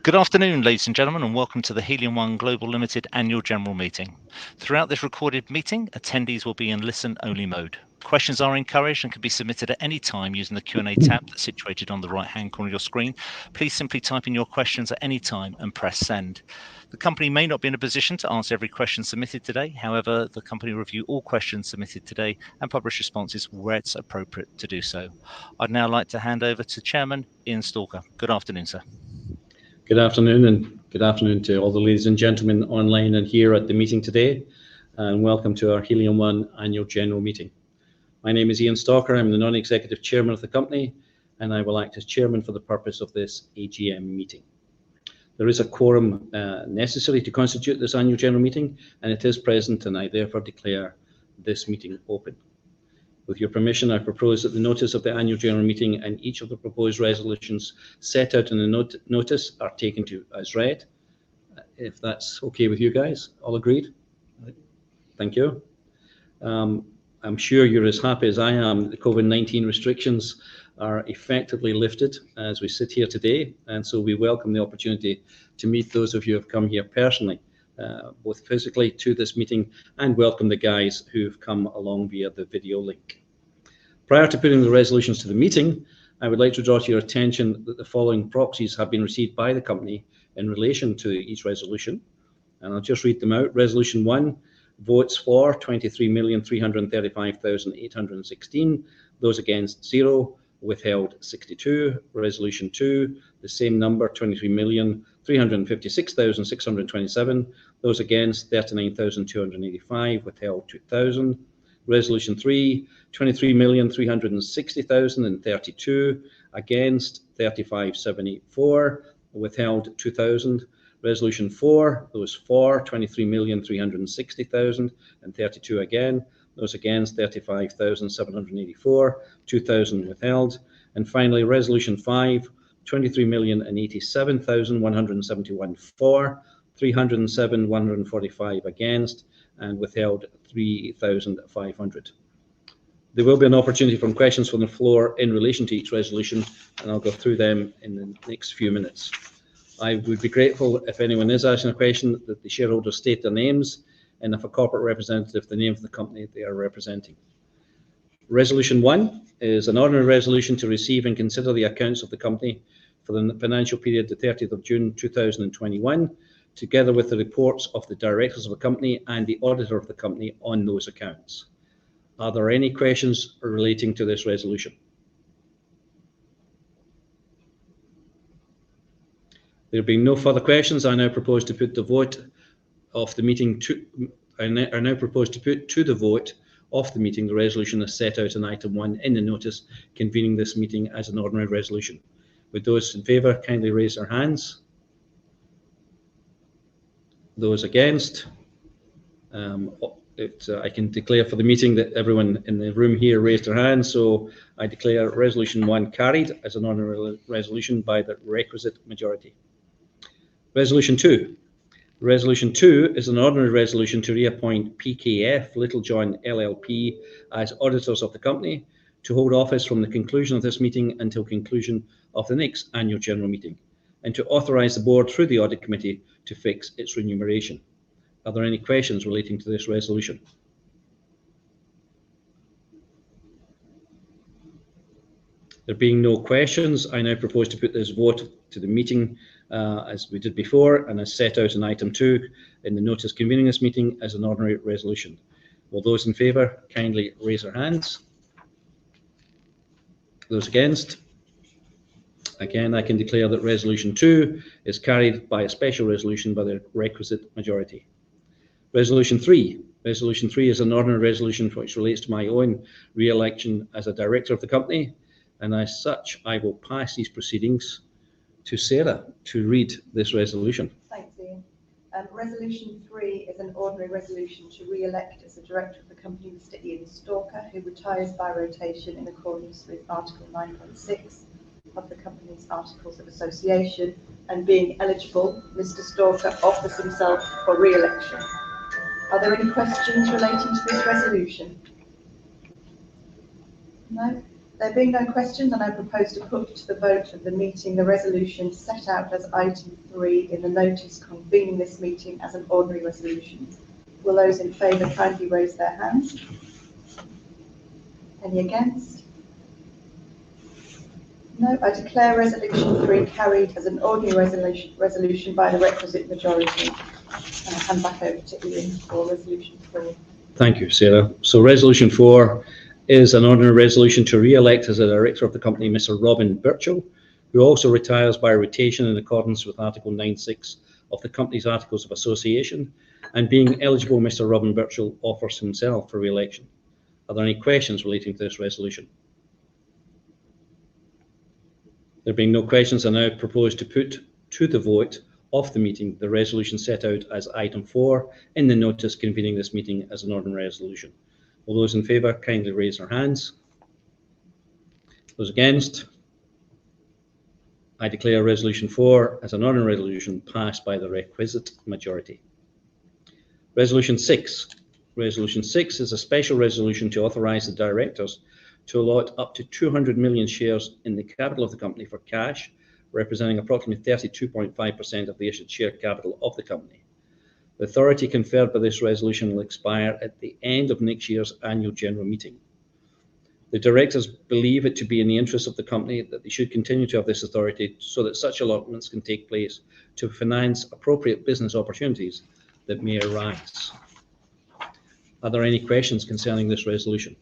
Good afternoon, ladies and gentlemen, and welcome to the Helium One Global Limited Annual General Meeting. Throughout this recorded meeting, attendees will be in listen-only mode. Questions are encouraged and can be submitted at any time using the Q&A tab that's situated on the right-hand corner of your screen. Please simply type in your questions at any time and press send. The company may not be in a position to answer every question submitted today. However, the company will review all questions submitted today and publish responses where it's appropriate to do so. I'd now like to hand over to Chairman Ian Stalker. Good afternoon, sir. Good afternoon, and good afternoon to all the ladies and gentlemen online and here at the meeting today, and welcome to our Helium One Annual General Meeting. My name is Ian Stalker. I'm the non-executive chairman of the company, and I will act as chairman for the purpose of this AGM meeting. There is a quorum necessary to constitute this annual general meeting, and it is present, and I therefore declare this meeting open. With your permission, I propose that the notice of the annual general meeting and each of the proposed resolutions set out in the notice are taken as read. If that's okay with you guys, all agreed? Thank you. I'm sure you're as happy as I am. The COVID-19 restrictions are effectively lifted as we sit here today, and so we welcome the opportunity to meet those of you who have come here personally, both physically to this meeting, and welcome the guys who've come along via the video link. Prior to putting the resolutions to the meeting, I would like to draw to your attention that the following proxies have been received by the company in relation to each resolution, and I'll just read them out. Resolution 1, votes for 23,335,816, those against 0, withheld 62. Resolution 2, the same number, 23,356,627, those against 39,285, withheld 2,000. Resolution 3, 23,360,032, against 35,784, withheld 2,000. Resolution 4, those for 23,360,032 again, those against 35,784, 2,000 withheld. And finally, Resolution 5, 23,087,171 for, 307,145 against, and withheld 3,500. There will be an opportunity for questions from the floor in relation to each resolution, and I'll go through them in the next few minutes. I would be grateful if anyone is asking a question that the shareholders state their names, and if a corporate representative, the name of the company they are representing. Resolution 1 is an ordinary resolution to receive and consider the accounts of the company for the financial period the 30th of June 2021, together with the reports of the directors of the company and the auditor of the company on those accounts. Are there any questions relating to this resolution? There being no further questions, I now propose to put the vote of the meeting to the vote of the meeting the resolution as set out in item 1 in the notice convening this meeting as an ordinary resolution. Would those in favour kindly raise their hands? Those against? I can declare for the meeting that everyone in the room here raised their hands, so I declare Resolution 1 carried as an ordinary resolution by the requisite majority. Resolution 2. Resolution 2 is an ordinary resolution to reappoint PKF Littlejohn LLP as auditors of the company to hold office from the conclusion of this meeting until conclusion of the next annual general meeting, and to authorise the board through the audit committee to fix its remuneration. Are there any questions relating to this resolution? There being no questions, I now propose to put this vote to the meeting as we did before and as set out in item 2 in the notice convening this meeting as an ordinary resolution. Will those in favour kindly raise their hands? Those against? Again, I can declare that Resolution 2 is carried by a special resolution by the requisite majority. Resolution 3. Resolution 3 is an ordinary resolution which relates to my own re-election as a director of the company, and as such, I will pass these proceedings to Sarah to read this resolution. Thanks, Ian. Resolution 3 is an ordinary resolution to re-elect as a director of the company Mr. Ian Stalker, who retires by rotation in accordance with Article 9.6 of the company's Articles of Association, and being eligible, Mr. Stalker offers himself for re-election. Are there any questions relating to this resolution? No? There being no questions, and I propose to put to the vote of the meeting the resolution set out as item 3 in the notice convening this meeting as an ordinary resolution. Will those in favour kindly raise their hands? Any against? No, I declare resolution 3 carried as an ordinary resolution by the requisite majority. And I'll hand back over to Ian for resolution 4. Thank you, Sarah. So resolution 4 is an ordinary resolution to re-elect as a director of the company Mr. Robin Birchall, who also retires by rotation in accordance with Article 9.6 of the company's Articles of Association, and being eligible, Mr. Robin Birchall offers himself for re-election. Are there any questions relating to this resolution? There being no questions, I now propose to put to the vote of the meeting the resolution set out as item 4 in the notice convening this meeting as an ordinary resolution. All those in favour kindly raise their hands. Those against? I declare resolution 4 as an ordinary resolution passed by the requisite majority. Resolution 6. Resolution 6 is a special resolution to authorise the directors to allot up to 200 million shares in the capital of the company for cash, representing approximately 32.5% of the issued share capital of the company. The authority conferred by this resolution will expire at the end of next year's annual general meeting. The directors believe it to be in the interest of the company that they should continue to have this authority so that such allotments can take place to finance appropriate business opportunities that may arise. Are there any questions concerning this resolution?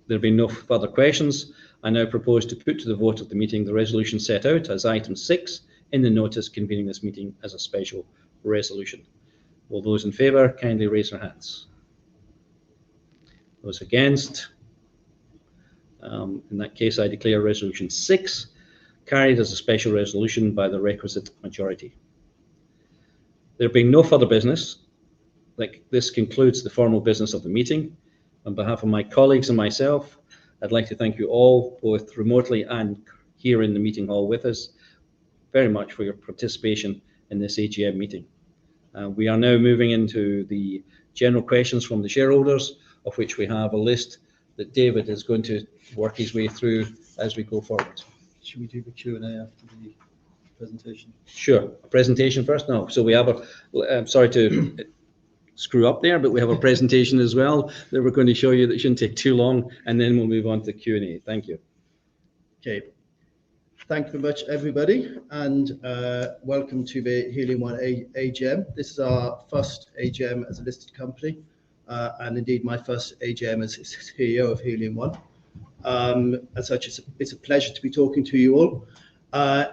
There being no further questions, I now propose to put to the vote of the meeting the resolution set out as item 6 in the notice convening this meeting as a special resolution. All those in favour kindly raise their hands. Those against? In that case, I declare resolution 6 carried as a special resolution by the requisite majority. There being no further business, this concludes the formal business of the meeting. On behalf of my colleagues and myself, I'd like to thank you all, both remotely and here in the meeting hall with us, very much for your participation in this AGM meeting. We are now moving into the general questions from the shareholders, of which we have a list that David is going to work his way through as we go forward. Should we do the Q&A after the presentation? Sure. A presentation first? No. So we have I'm sorry to screw up there, but we have a presentation as well that we're going to show you that shouldn't take too long, and then we'll move on to Q&A. Thank you. Okay. Thank you very much, everybody, and welcome to the Helium One AGM. This is our first AGM as a listed company, and indeed my first AGM as CEO of Helium One. As such, it's a pleasure to be talking to you all.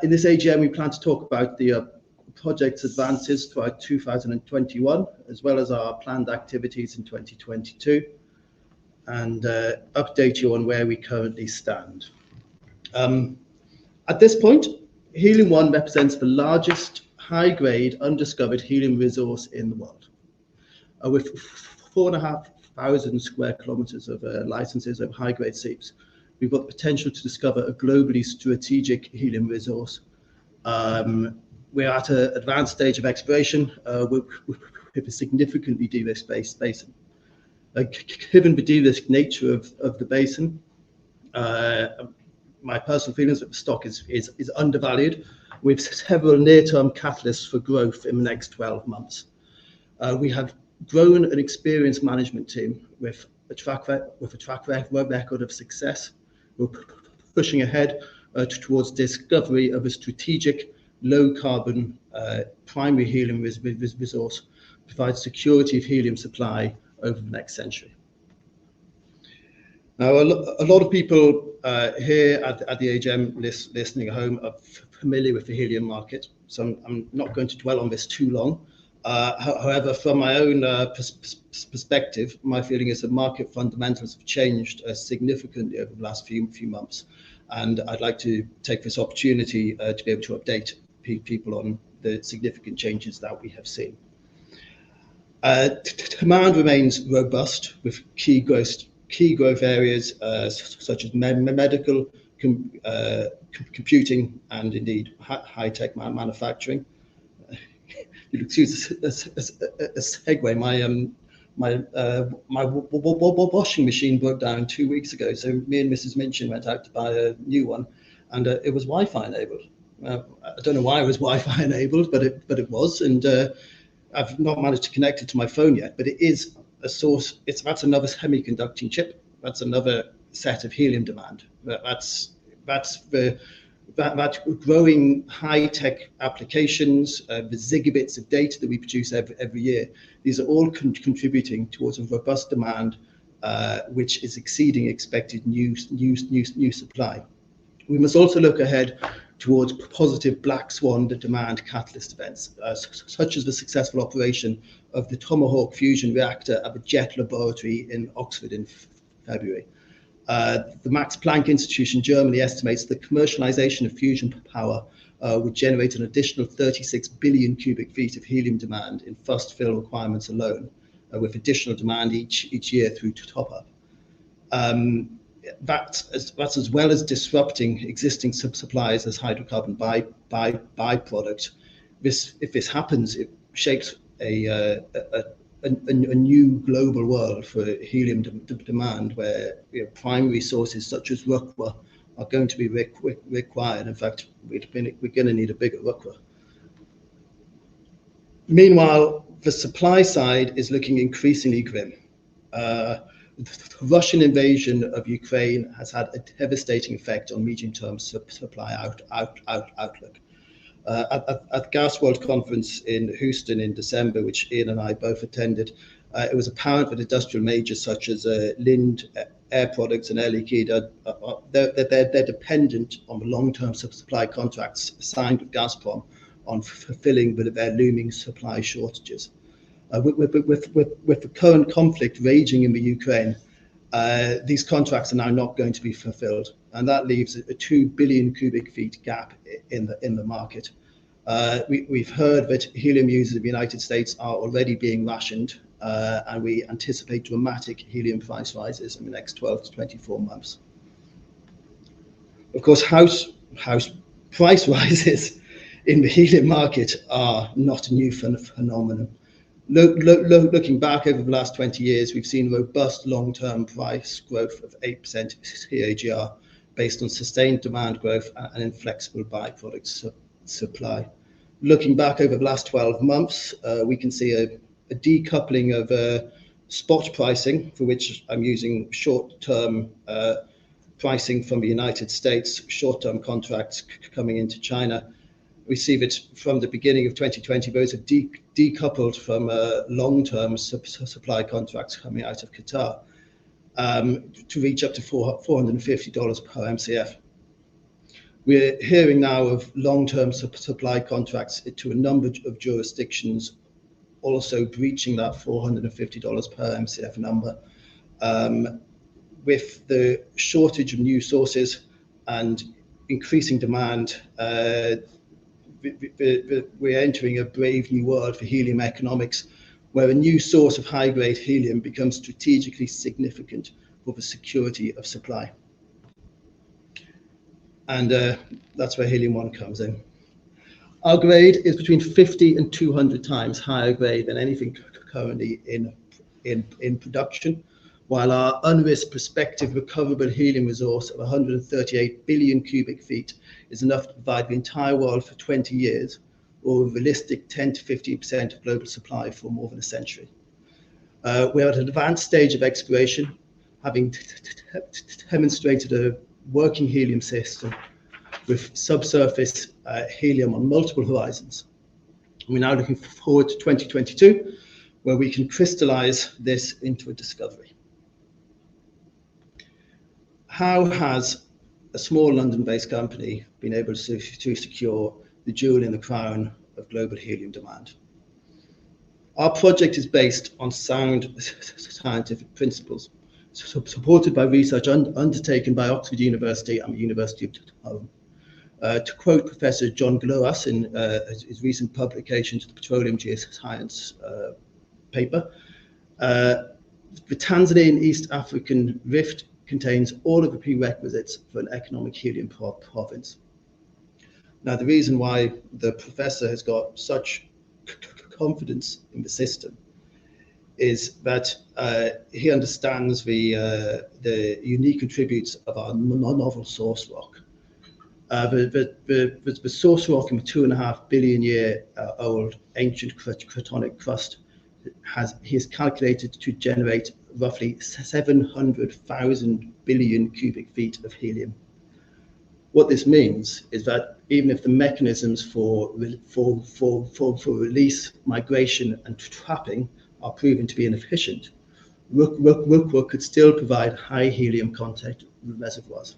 In this AGM, we plan to talk about the project's advances throughout 2021, as well as our planned activities in 2022, and update you on where we currently stand. At this point, Helium One represents the largest high-grade undiscovered helium resource in the world. With 4,500 square kilometers of licenses of high-grade seeps, we've got the potential to discover a globally strategic helium resource. We're at an advanced stage of exploration with a significantly de-risked basin. Given the de-risked nature of the basin, my personal feelings that the stock is undervalued, with several near-term catalysts for growth in the next 12 months. We have grown an experienced management team with a track record of success. We're pushing ahead towards discovery of a strategic low-carbon primary helium resource, provides security of helium supply over the next century. Now, a lot of people here at the AGM listening at home are familiar with the helium market, so I'm not going to dwell on this too long. However, from my own perspective, my feeling is that market fundamentals have changed significantly over the last few months, and I'd like to take this opportunity to be able to update people on the significant changes that we have seen. Demand remains robust with key growth areas such as medical, computing, and indeed high-tech manufacturing. You'll excuse a segue. my washing machine broke down 2 weeks ago, so me and Mrs. Minchin went out to buy a new one, and it was Wi-Fi enabled. I don't know why it was Wi-Fi enabled, but it was, and I've not managed to connect it to my phone yet. But it is a source. That's another semiconducting chip. That's another set of helium demand. That's growing high-tech applications, the gigabits of data that we produce every year. These are all contributing towards a robust demand, which is exceeding expected new supply. We must also look ahead towards positive black swan demand catalyst events, such as the successful operation of the Tomahawk fusion reactor at the JET laboratory in Oxford in February. The Max Planck Institute in Germany estimates the commercialization of fusion power would generate an additional 36 billion cubic feet of helium demand in first fill requirements alone, with additional demand each year through top-up. That's as well as disrupting existing supplies as hydrocarbon byproduct. If this happens, it shapes a new global world for helium demand, where primary sources such as Rukwa are going to be required. In fact, we're going to need a bigger Rukwa. Meanwhile, the supply side is looking increasingly grim. The Russian invasion of Ukraine has had a devastating effect on medium-term supply outlook. At the Gas World Conference in Houston in December, which Ian and I both attended, it was apparent that industrial majors such as Lind, Air Products, and Air Liquide, they're dependent on the long-term supply contracts signed with Gazprom on fulfilling their looming supply shortages. With the current conflict raging in the Ukraine, these contracts are now not going to be fulfilled, and that leaves a 2 billion cubic feet gap in the market. We've heard that helium users in the United States are already being rationed, and we anticipate dramatic helium price rises in the next 12 to 24 months. Of course, house price rises in the helium market are not a new phenomenon. Looking back over the last 20 years, we've seen robust long-term price growth of 8% CAGR based on sustained demand growth and inflexible byproduct supply. Looking back over the last 12 months, we can see a decoupling of spot pricing, for which I'm using short-term pricing from the United States, short-term contracts coming into China. We see that from the beginning of 2020, those have decoupled from long-term supply contracts coming out of Qatar to reach up to $450 per MCF. We're hearing now of long-term supply contracts to a number of jurisdictions also breaching that $450 per MCF number. With the shortage of new sources and increasing demand, we're entering a brave new world for helium economics, where a new source of high-grade helium becomes strategically significant for the security of supply. And that's where Helium 1 comes in. Our grade is between 50 and 200 times higher grade than anything currently in production, while our unrisked prospective recoverable helium resource of 138 billion cubic feet is enough to provide the entire world for 20 years, or a realistic 10 to 15% of global supply for more than a century. We're at an advanced stage of exploration, having demonstrated a working helium system with subsurface helium on multiple horizons. We're now looking forward to 2022, where we can crystallize this into a discovery. How has a small London-based company been able to secure the jewel in the crown of global helium demand? Our project is based on sound scientific principles, supported by research undertaken by Oxford University and the University of Hellum. To quote Professor John Gloas in his recent publication to the Petroleum Geoscience paper, the Tanzanian East African Rift contains all of the prerequisites for an economic helium province. Now, the reason why the professor has got such confidence in the system is that he understands the unique attributes of our novel source rock. The source rock in 2.5 billion year old ancient cratonic crust he is calculated to generate roughly 700,000 billion cubic feet of helium. What this means is that even if the mechanisms for release, migration, and trapping are proven to be inefficient, Rukwa could still provide high helium content reservoirs.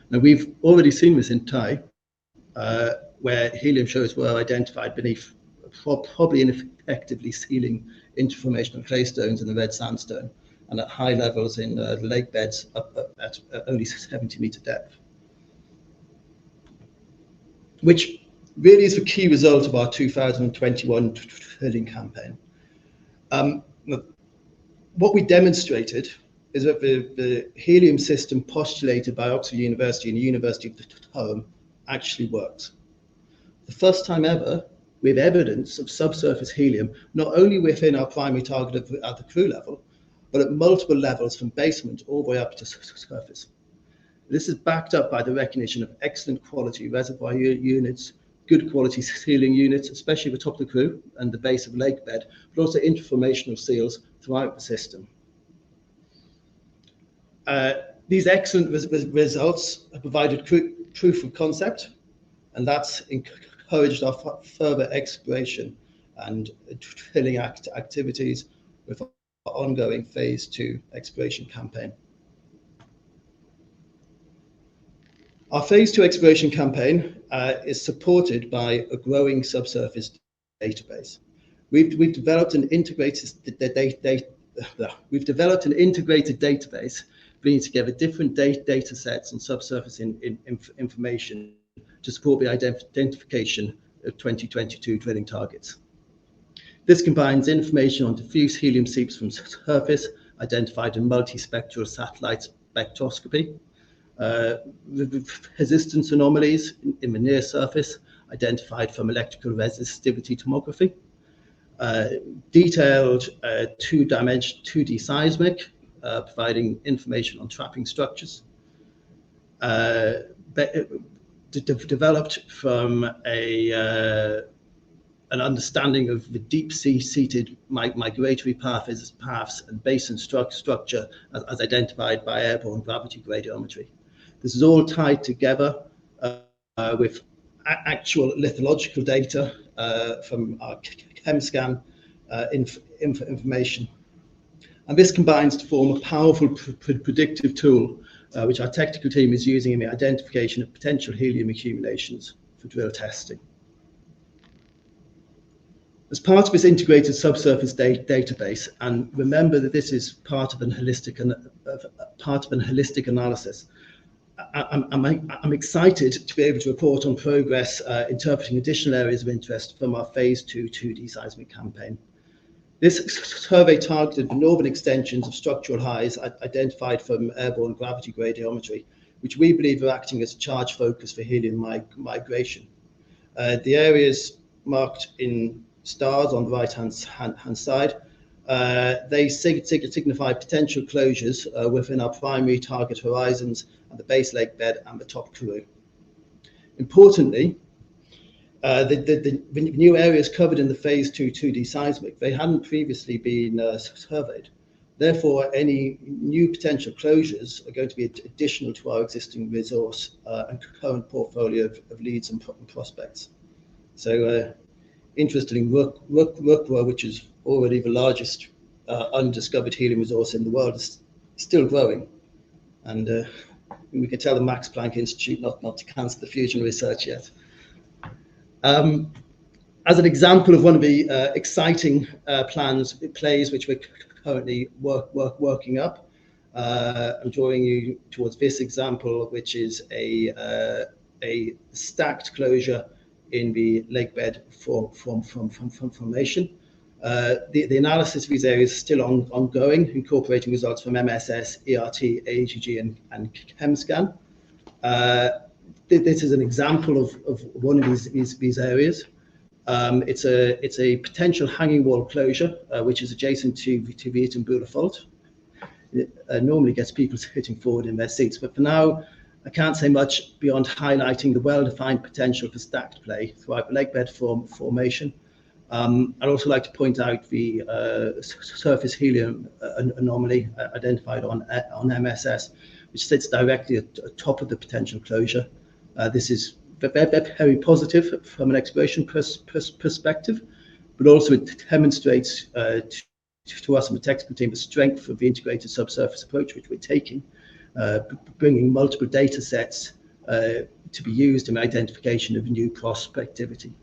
Now, we've already seen this in Thai, where helium shows were identified beneath probably ineffectively sealing interformational clay stones in the red sandstone, and at high levels in the lake beds up at only 70-meter depth, which really is the key result of our 2021 drilling campaign. What we demonstrated is that the helium system postulated by Oxford University and the University of Hellum actually works. The first time ever, we have evidence of subsurface helium, not only within our primary target at the crew level, but at multiple levels from basement all the way up to surface. This is backed up by the recognition of excellent quality reservoir units, good quality sealing units, especially at the top of the crew and the base of the lake bed, but also interformational seals throughout the system. These excellent results have provided proof of concept, and that's encouraged our further exploration and drilling activities with our ongoing phase 2 exploration campaign. Our phase 2 exploration campaign is supported by a growing subsurface database. We've developed an integrated database, bringing together different data sets and subsurface information to support the identification of 2022 drilling targets. This combines information on diffuse helium seeps from surface, identified in multispectral satellite spectroscopy, resistance anomalies in the near surface, identified from electrical resistivity tomography, detailed 2D seismic, providing information on trapping structures, developed from an understanding of the deep sea seated migratory paths and basin structure as identified by airborne gravity gradiometry. This is all tied together with actual lithological data from our ChemScan information. And this combines to form a powerful predictive tool which our technical team is using in the identification of potential helium accumulations for drill testing. As part of this integrated subsurface database, and remember that this is part of an holistic analysis, I'm excited to be able to report on progress interpreting additional areas of interest from our phase 2 2D seismic campaign. This survey targeted the northern extensions of structural highs identified from airborne gravity gradiometry, which we believe are acting as a charge focus for helium migration. The areas marked in stars on the right-hand side, they signify potential closures within our primary target horizons at the base lake bed and the top crew. Importantly, the new areas covered in the phase 2 2D seismic, they hadn't previously been surveyed. Therefore, any new potential closures are going to be additional to our existing resource and current portfolio of leads and prospects. So, interestingly, Rukwa, which is already the largest undiscovered helium resource in the world, is still growing. And we can tell the Max Planck Institute not to cancel the fusion research yet. As an example of one of the exciting plays which we're currently working up, I'm drawing you towards this example, which is a stacked closure in the lake bed formation. The analysis of these areas is still ongoing, incorporating results from MSS, ERT, AGG, and ChemScan. This is an example of one of these areas. It's a potential hanging wall closure, which is adjacent to the Itumbula Fault. It normally gets people sitting forward in their seats, but for now, I can't say much beyond highlighting the well-defined potential for stacked play throughout the lakebed formation. I'd also like to point out the surface helium anomaly identified on MSS, which sits directly at the top of the potential closure. This is very positive from an exploration perspective, but also it demonstrates to us and the technical team the strength of the integrated subsurface approach which we're taking, bringing multiple data sets to be used in the identification of new prospectivity.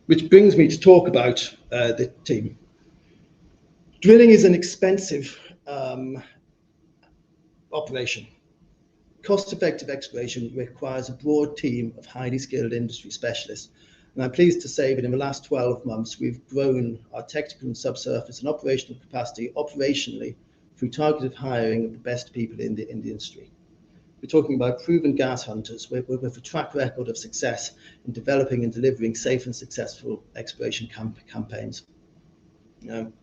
Which brings me to talk about the team. Drilling is an expensive operation. Cost-effective exploration requires a broad team of highly skilled industry specialists. And I'm pleased to say that in the last 12 months, we've grown our technical and subsurface and operational capacity operationally through targeted hiring of the best people in the industry. We're talking about proven gas hunters with a track record of success in developing and delivering safe and successful exploration campaigns. I'm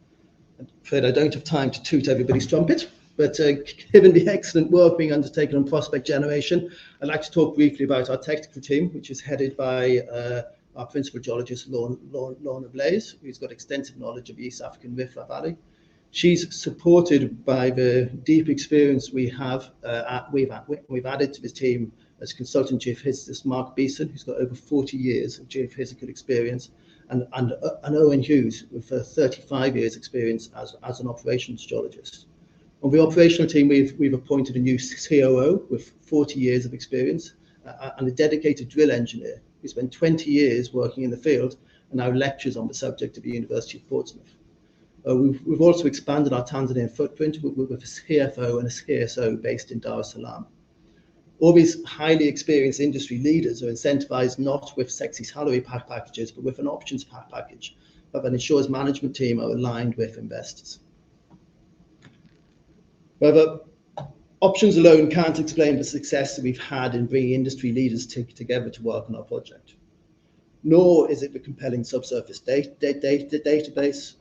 afraid I don't have time to toot everybody's trumpet, but given the excellent work being undertaken on prospect generation, I'd like to talk briefly about our technical team, which is headed by our principal geologist, Lorna Blaze, who's got extensive knowledge of the East African Rift Valley. She's supported by the deep experience we've added to the team as consultant geophysicist Mark Beeson, who's got over 40 years of geophysical experience, and Owen Hughes with 35 years experience as an operations geologist. On the operational team, we've appointed a new COO with 40 years of experience and a dedicated drill engineer who spent 20 years working in the field and now lectures on the subject at the University of Portsmouth. We've also expanded our Tanzanian footprint with a CFO and a CSO based in Dar es Salaam. All these highly experienced industry leaders are incentivized not with sexy salary packages, but with an options package that ensures management team are aligned with investors. However, options alone can't explain the success that we've had in bringing industry leaders together to work on our project. Nor is it the compelling subsurface database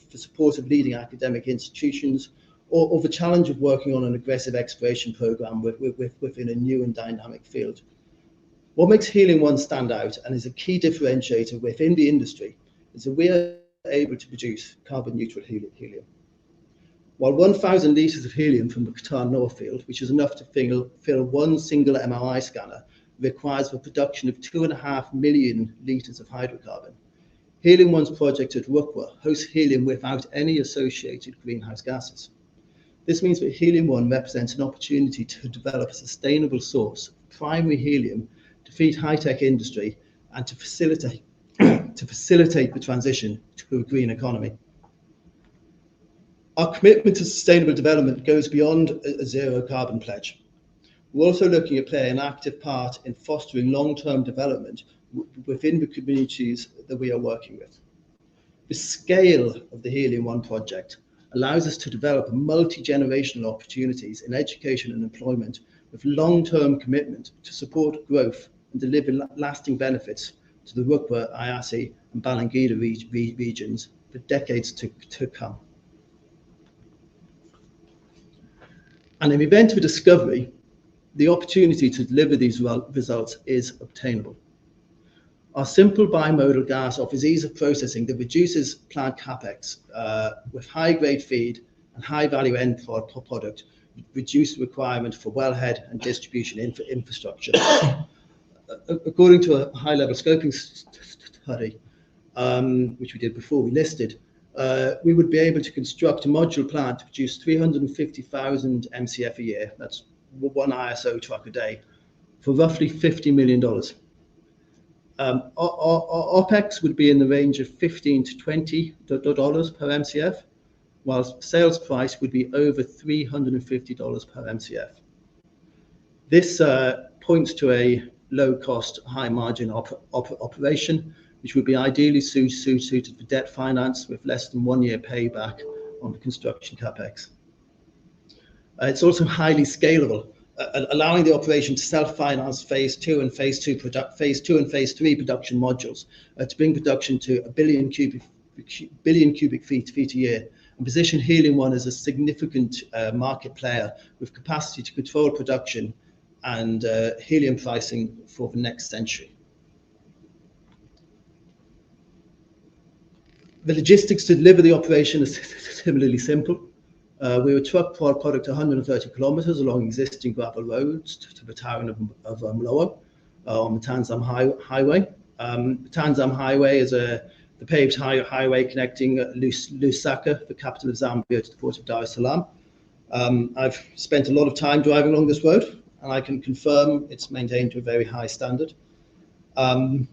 for support of leading academic institutions, or the challenge of working on an aggressive exploration program within a new and dynamic field. What makes Helium 1 stand out and is a key differentiator within the industry is that we are able to produce carbon neutral helium. While 1,000 litres of helium from the Qatar North field, which is enough to fill one single MRI scanner, requires the production of 2.5 million litres of hydrocarbon. Helium 1's project at Rukwa hosts helium without any associated greenhouse gases. This means that Helium 1 represents an opportunity to develop a sustainable source of primary helium to feed high-tech industry and to facilitate the transition to a green economy. Our commitment to sustainable development goes beyond a zero carbon pledge. We're also looking at playing an active part in fostering long-term development within the communities that we are working with. The scale of the Helium 1 project allows us to develop multi-generational opportunities in education and employment with long-term commitment to support growth and deliver lasting benefits to the Rukwa, Ayasi and Balangida regions for decades to come. And in the event of a discovery, the opportunity to deliver these results is obtainable. Our simple bimodal gas offers ease of processing that reduces plant CAPEX with high-grade feed and high-value end product, reduce the requirement for wellhead and distribution infrastructure. According to a high-level scoping study, which we did before we listed, we would be able to construct a modular plant to produce 350,000 MCF a year, that's one ISO truck a day, for roughly $50 million. Our OPEX would be in the range of $15 to $20 per MCF, whilst sales price would be over $350 per MCF. This points to a low-cost, high-margin operation, which would be ideally suited for debt finance with less than 1 year payback on the construction CAPEX. It's also highly scalable. allowing the operation to self-finance phase 2 and phase 3 production modules to bring production to 1 billion cubic feet a year, and position Helium One as a significant market player with capacity to control production and helium pricing for the next century. The logistics to deliver the operation is similarly simple. We would truck product 130 kilometers along existing gravel roads to the town of Mloa on the Tanzam Highway. The Tanzam Highway is the paved highway connecting Lusaka, the capital of Zambia, to the port of Dar es Salaam. I've spent a lot of time driving along this road, and I can confirm it's maintained to a very high standard. From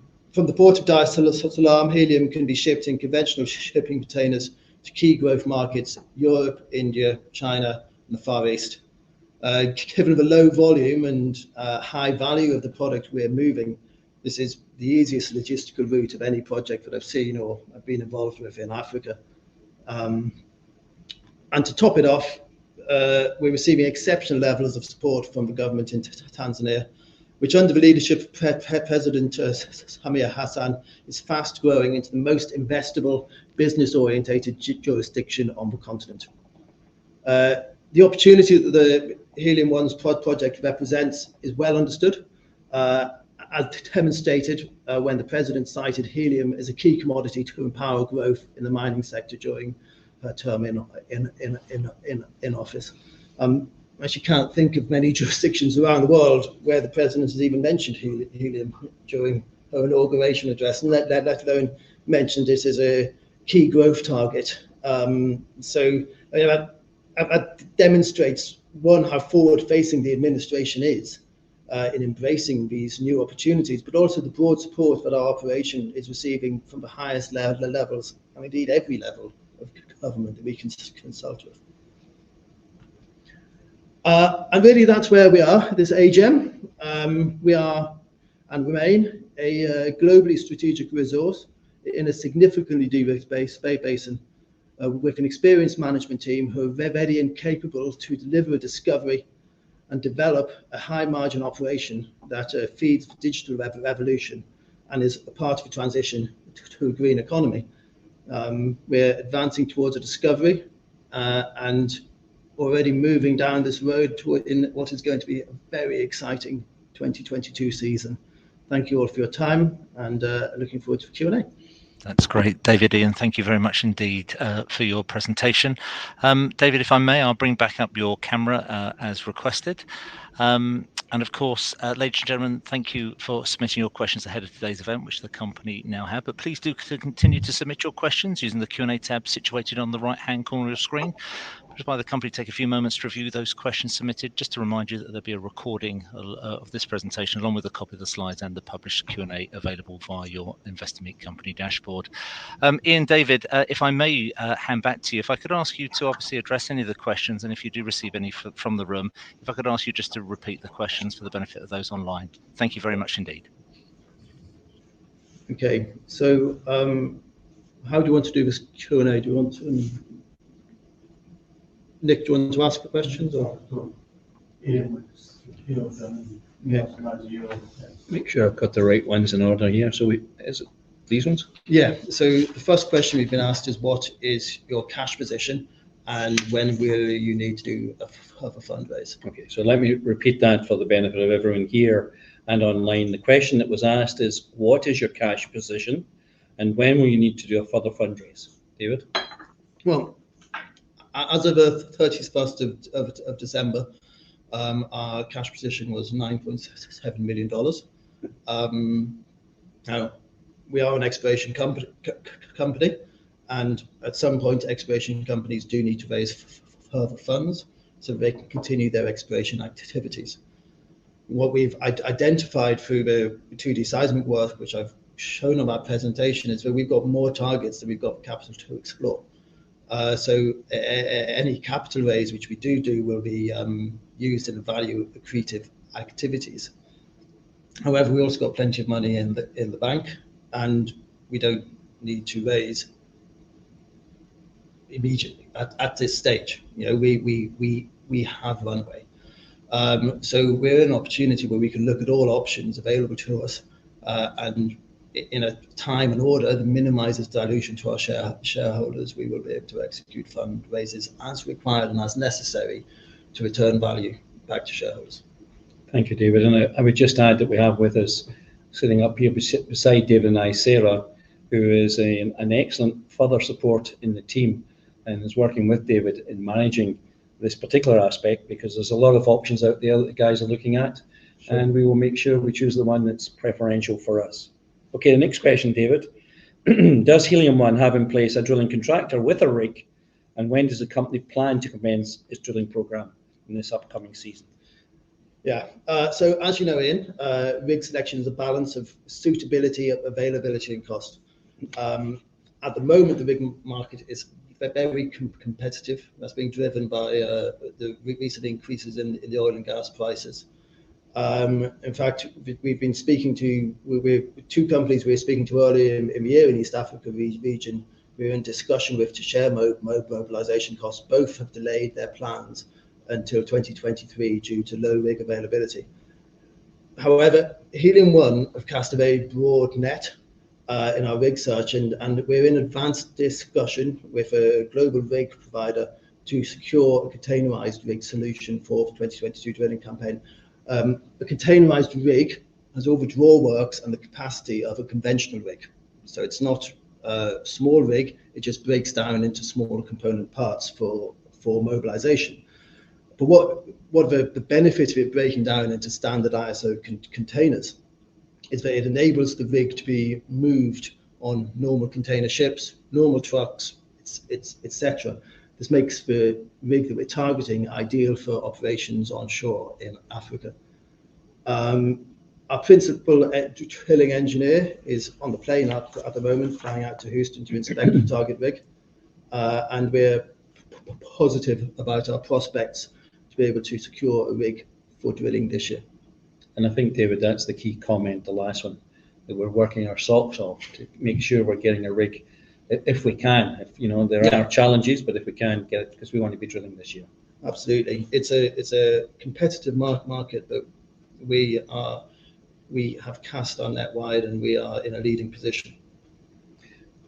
the port of Dar es Salaam, helium can be shipped in conventional shipping containers to key growth markets: Europe, India, China, and the Far East. Given the low volume and high value of the product we're moving, this is the easiest logistical route of any project that I've seen or I've been involved with in Africa. And to top it off, we're receiving exceptional levels of support from the government in Tanzania, which under the leadership of President Samia Hassan is fast growing into the most investable, business-orientated jurisdiction on the continent. The opportunity that the Helium One's project represents is well understood, as demonstrated when the President cited helium as a key commodity to empower growth in the mining sector during her term in office. I actually can't think of many jurisdictions around the world where the President has even mentioned helium during her inauguration address, and let alone mentioned it as a key growth target. So that demonstrates, one, how forward-facing the administration is in embracing these new opportunities, but also the broad support that our operation is receiving from the highest levels, and indeed every level of government that we can consult with. And really, that's where we are, this AGM. We are and remain a globally strategic resource in a significantly de-risked basin with an experienced management team who are ready and capable to deliver a discovery and develop a high-margin operation that feeds the digital revolution and is a part of the transition to a green economy. We're advancing towards a discovery and already moving down this road in what is going to be a very exciting 2022 season. Thank you all for your time, and looking forward to the Q&A. That's great, David, Ian. Thank you very much indeed for your presentation. David, if I may, I'll bring back up your camera as requested. And of course, ladies and gentlemen, thank you for submitting your questions ahead of today's event, which the company now have. But please do continue to submit your questions using the Q&A tab situated on the right-hand corner of your screen. Just by the company take a few moments to review those questions submitted, just to remind you that there'll be a recording of this presentation along with a copy of the slides and the published Q&A available via your Investor Meet Company dashboard. Ian, David, if I may hand back to you, if I could ask you to obviously address any of the questions, and if you do receive any from the room, if I could ask you just to repeat the questions for the benefit of those online. Thank you very much indeed. Okay, so how do you want to do this Q&A? Do you want to... Nick, do you want to ask the questions? Or? Yeah. Make sure I've got the right ones in order here. So is it these ones? Yeah, so the first question we've been asked is, what is your cash position and when will you need to do a fundraise? Okay, so let me repeat that for the benefit of everyone here and online. The question that was asked is, what is your cash position and when will you need to do a further fundraise? David? Well, as of the 31st of December, our cash position was $9.7 million. Now, we are an exploration company, and at some point, exploration companies do need to raise further funds so they can continue their exploration activities. What we've identified through the 2D seismic work, which I've shown on that presentation, is that we've got more targets than we've got capital to explore. So any capital raise which we do will be used in value accretive activities. However, we also got plenty of money in the bank, and we don't need to raise immediately at this stage. You know, we have runway. So we're in an opportunity where we can look at all options available to us and in a time and order that minimises dilution to our shareholders. We will be able to execute fundraisers as required and as necessary to return value back to shareholders. Thank you, David. And I would just add that we have with us, sitting up here beside David and I, Sarah, who is an excellent further support in the team and is working with David in managing this particular aspect, because there's a lot of options out there that the guys are looking at, sure. And we will make sure we choose the one that's preferential for us. Okay, the next question, David. Does Helium One have in place a drilling contractor with a rig, and when does the company plan to commence its drilling program in this upcoming season? Yeah, so as you know, Ian, rig selection is a balance of suitability, availability and cost. At the moment, the rig market is very competitive. That's being driven by the recent increases in the oil and gas prices. In fact, we've been speaking to two companies we were speaking to earlier in the year in East Africa region. We're in discussion with to share mobilization costs. Both have delayed their plans until 2023 due to low rig availability. However, Helium One have cast a very broad net in our rig search, and we're in advanced discussion with a global rig provider to secure a containerized rig solution for the 2022 drilling campaign. A containerized rig has all the drawworks and the capacity of a conventional rig. So it's not a small rig, it just breaks down into smaller component parts for mobilization. But what the benefit of it breaking down into standard ISO containers is that it enables the rig to be moved on normal container ships, normal trucks, etc. This makes the rig that we're targeting ideal for operations onshore in Africa. Our principal drilling engineer is on the plane at the moment, flying out to Houston to inspect the target rig, and we're positive about our prospects to be able to secure a rig for drilling this year. And I think, David, that's the key comment, the last one, that we're working our socks off to make sure we're getting a rig if we can. If there are challenges, but if we can get it, because we want to be drilling this year. Absolutely, it's a competitive market, but we have cast our net wide and we are in a leading position.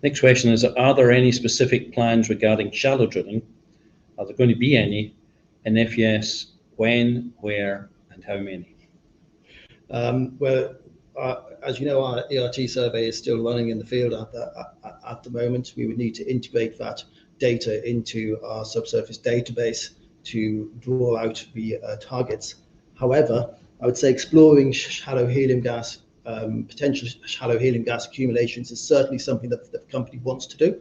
Next question is: are there any specific plans regarding shallow drilling? Are there going to be any? And if yes, when, where, and how many? As you know, our ERT survey is still running in the field at the moment. We would need to integrate that data into our subsurface database to draw out the targets. However, I would say exploring shallow helium gas, potential shallow helium gas accumulations is certainly something that the company wants to do,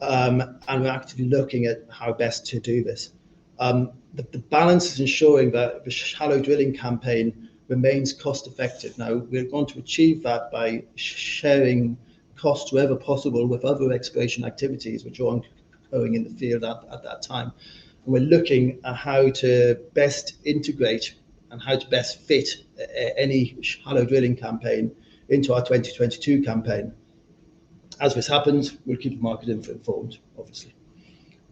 and we're actively looking at how best to do this. The balance is ensuring that the shallow drilling campaign remains cost effective. Now, we're going to achieve that by sharing costs wherever possible with other exploration activities which are ongoing in the field at that time. And we're looking at how to best integrate and how to best fit any shallow drilling campaign into our 2022 campaign. As this happens, we'll keep the market informed, obviously.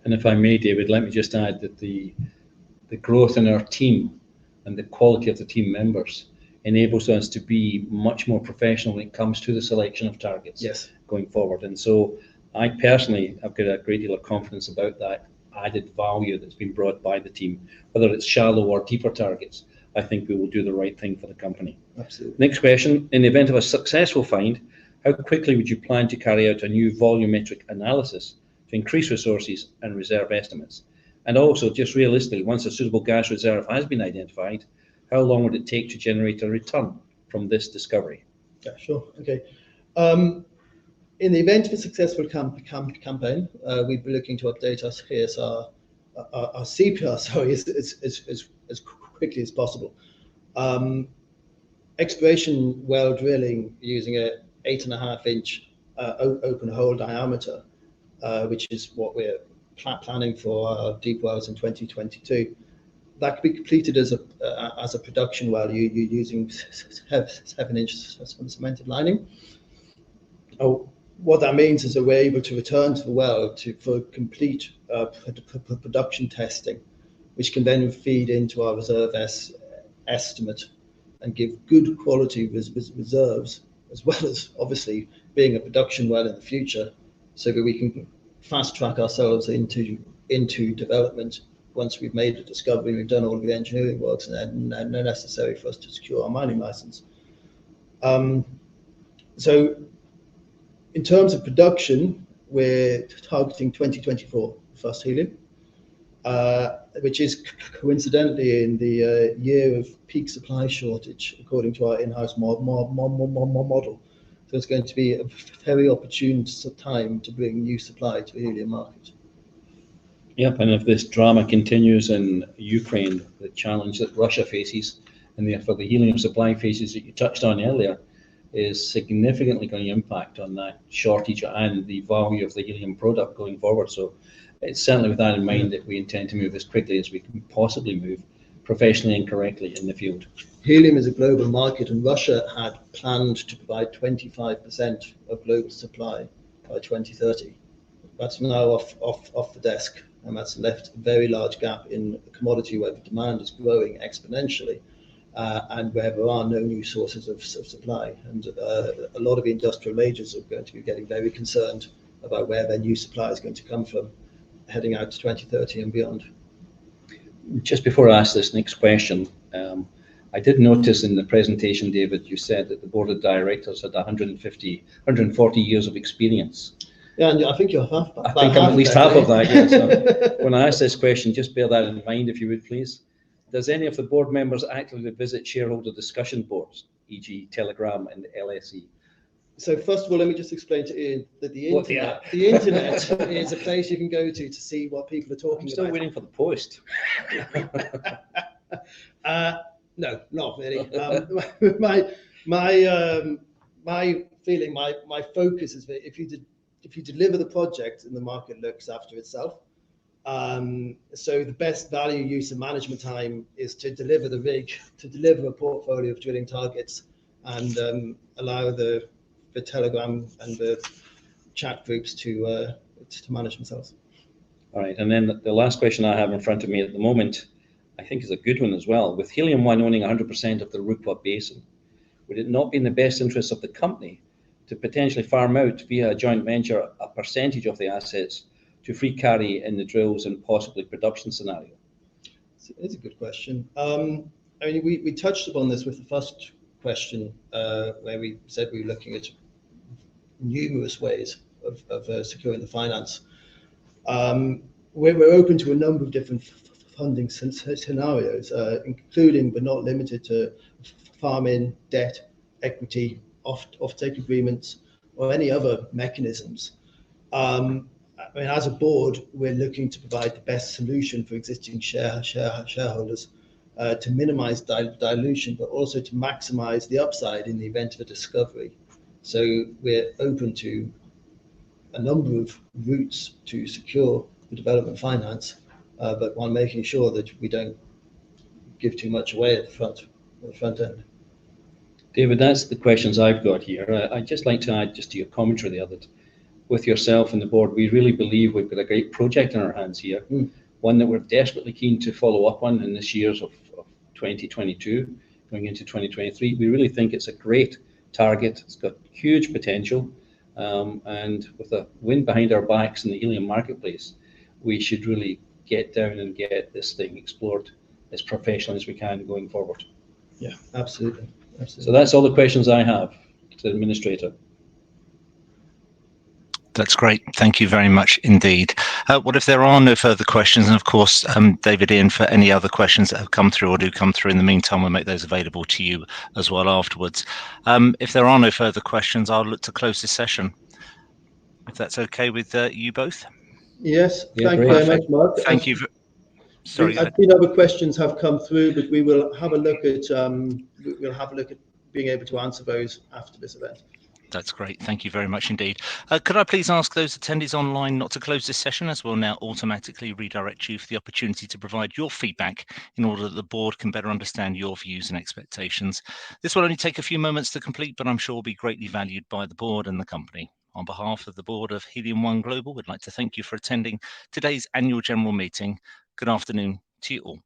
And if I may, David, let me just add that the growth in our team and the quality of the team members enables us to be much more professional when it comes to the selection of targets going forward. And so I personally have got a great deal of confidence about that added value that's been brought by the team, whether it's shallow or deeper targets. I think we will do the right thing for the company. Absolutely. Next question: in the event of a successful find, how quickly would you plan to carry out a new volumetric analysis to increase resources and reserve estimates? And also, just realistically, once a suitable gas reserve has been identified, how long would it take to generate a return from this discovery? Yeah, sure. Okay. In the event of a successful campaign, we'd be looking to update our CPR, as quickly as possible. Exploration well drilling using a 8.5-inch open hole diameter, which is what we're planning for our deep wells in 2022. That could be completed as a production well using 7-inch cemented lining. What that means is that we're able to return to the well for complete production testing which can then feed into our reserve estimate and give good quality reserves, as well as obviously being a production well in the future, so that we can fast track ourselves into development once we've made a discovery, we've done all of the engineering works, and then necessary for us to secure our mining license. So in terms of production, we're targeting 2024 first helium, which is coincidentally in the year of peak supply shortage, according to our in-house model. So it's going to be a very opportune time to bring new supply to the helium market. Yep, and if this drama continues in Ukraine, the challenge that Russia faces, and therefore the helium supply faces that you touched on earlier, is significantly going to impact on that shortage and the value of the helium product going forward. So it's certainly with that in mind that we intend to move as quickly as we can possibly move, professionally and correctly in the field. Helium is a global market, and Russia had planned to provide 25% of global supply by 2030. That's now off the desk, and that's left a very large gap in a commodity where the demand is growing exponentially, and where there are no new sources of supply. And a lot of the industrial majors are going to be getting very concerned about where their new supply is going to come from, heading out to 2030 and beyond. Just before I ask this next question, I did notice in the presentation, David, you said that the board of directors had 140 years of experience. Yeah, and I think you're half. I think I'm at least half of that, yes. So when I ask this question, just bear that in mind, if you would, please. Does any of the board members actively visit shareholder discussion boards, e.g. Telegram and LSE? So first of all, let me just explain to Ian that the internet is a place you can go to see what people are talking about. I'm still waiting for the post. No, not really. My feeling, my focus is that if you deliver the project, and the market looks after itself. So the best value use of management time is to deliver the rig, to deliver a portfolio of drilling targets, and allow the Telegram and the chat groups to manage themselves. All right, and then the last question I have in front of me at the moment, I think is a good one as well. With Helium One owning 100% of the Rukwa Basin, would it not be in the best interest of the company to potentially farm out via a joint venture a percentage of the assets to free carry in the drills and possibly production scenario? It's a good question. I mean, we touched upon this with the first question, where we said we were looking at numerous ways of securing the finance. We're open to a number of different funding scenarios, including but not limited to farm-in, debt, equity, off-take agreements, or any other mechanisms. I mean, as a board, we're looking to provide the best solution for existing shareholders to minimize dilution, but also to maximize the upside in the event of a discovery. So we're open to a number of routes to secure the development finance, but while making sure that we don't give too much away at the front end. David, that's the questions I've got here. I'd just like to add just to your commentary there that with yourself and the board, we really believe we've got a great project in our hands here, one that we're desperately keen to follow up on in this year's of 2022, going into 2023. We really think it's a great target. It's got huge potential, and with the wind behind our backs in the helium marketplace, we should really get down and get this thing explored as professionally as we can going forward. Yeah, absolutely. So that's all the questions I have to the administrator. That's great. Thank you very much indeed. What if there are no further questions? And of course, David, Ian, for any other questions that have come through or do come through in the meantime, we'll make those available to you as well afterwards. If there are no further questions, I'll look to close this session, if that's okay with you both. Yes, Yeah, thank you very much, Mark. Thank you. Sorry. I think other questions have come through, but we will have a look at being able to answer those after this event. That's great. Thank you very much indeed. Could I please ask those attendees online not to close this session, as we'll now automatically redirect you for the opportunity to provide your feedback in order that the board can better understand your views and expectations. This will only take a few moments to complete, but I'm sure will be greatly valued by the board and the company. On behalf of the board of Helium One Global, we'd like to thank you for attending today's annual general meeting. Good afternoon to to you all.